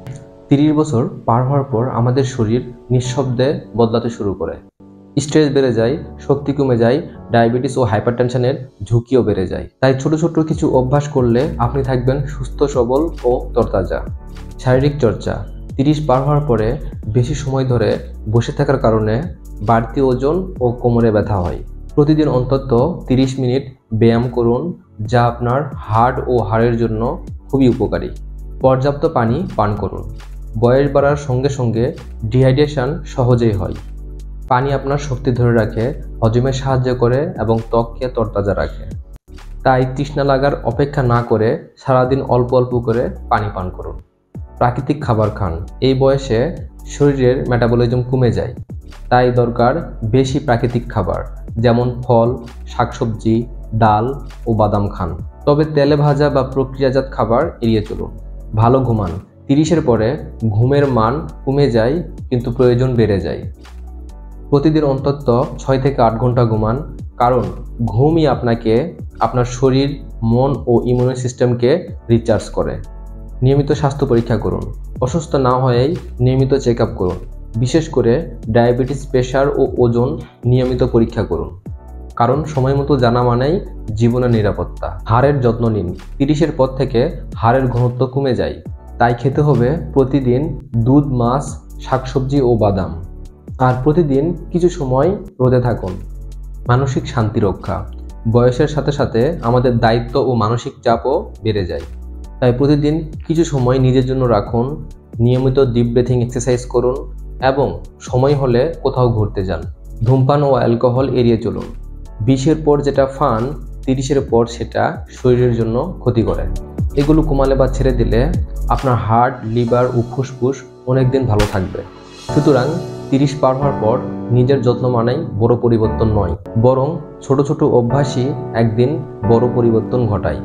30 বছর পার হওয়ার পর আমাদের শরীর নিঃশব্দে বদলাতে শুরু করে। স্ট্রেস বেড়ে যায়, শক্তি কমে যায়, ডায়াবেটিস ও হাইপারটেনশনের ঝুঁকিও বেড়ে যায়। তাই ছোট ছোট কিছু অভ্যাস করলে আপনি থাকবেন সুস্থ, সবল ও তরতাজা। শারীরিক চর্চা। 30 পার হওয়ার পরে বেশি সময় ধরে বসে থাকার কারণে বাড়তি ওজন ও কোমরে ব্যথা হয়। প্রতিদিন অন্তত 30 মিনিট ব্যায়াম করুন, যা আপনার হার্ট ও হাড়ের জন্য খুবই উপকারী। পর্যাপ্ত পানি পান করুন। বয়স বাড়ার সঙ্গে সঙ্গে ডিহাইড্রেশন সহজেই হয়। পানি আপনার শক্তি ধরে রাখে, হজমে সাহায্য করে এবং ত্বককে তরতাজা রাখে। তাই তৃষ্ণা লাগার অপেক্ষা না করে সারাদিন অল্প অল্প করে পানি পান করুন। প্রাকৃতিক খাবার খান। এই বয়সে শরীরের মেটাবলিজম কমে যায়, তাই দরকার বেশি প্রাকৃতিক খাবার, যেমন ফল, শাকসবজি, ডাল ও বাদাম খান। তবে তেলে ভাজা বা প্রক্রিয়াজাত খাবার এড়িয়ে চলুন। ভালো ঘুমান। 30-এর পরে ঘুমের মান কমে যায়, কিন্তু প্রয়োজন বেড়ে যায়। প্রতিদিন অন্তত 6 থেকে 8 ঘন্টা ঘুমান, কারণ ঘুমই আপনাকে, আপনার শরীর, মন ও ইমিউন সিস্টেমকে রিচার্জ করে। নিয়মিত স্বাস্থ্য পরীক্ষা করুন। অসুস্থ না হয়েই নিয়মিত চেক আপ করুন। বিশেষ করে ডায়াবেটিস, প্রেশার ও ওজন নিয়মিত পরীক্ষা করুন, কারণ সময় মতো জানা মানেই জীবনের নিরাপত্তা। হাড়ের যত্ন নিন। 30-এর পর থেকে হাড়ের ঘনত্ব কমে যায়, তাই খেতে হবে প্রতিদিন দুধ, মাছ, শাকসবজি ও বাদাম। আর প্রতিদিন কিছু সময় রোদে থাকুন। মানসিক শান্তি রক্ষা। বয়সের সাথে সাথে আমাদের দায়িত্ব ও মানসিক চাপও বেড়ে যায়, তাই প্রতিদিন কিছু সময় নিজের জন্য রাখুন। নিয়মিত ডিপ ব্রিথিং এক্সারসাইজ করুন এবং সময় হলে কোথাও ঘুরতে যান। ধূমপান ও অ্যালকোহল এড়িয়ে চলুন। 20-এর পর যেটা ফান, 30-এর পর সেটা শরীরের জন্য ক্ষতি করে। এগুলো কমালে বা ছেড়ে দিলে আপনার হার্ট, লিভার ও ফুসফুস অনেকদিন ভালো থাকবে। সুতরাং 30 পার হওয়ার পর নিজের যত্ন মানেই বড় পরিবর্তন নয়, বরং ছোট ছোট অভ্যাসই একদিন বড় পরিবর্তন ঘটায়।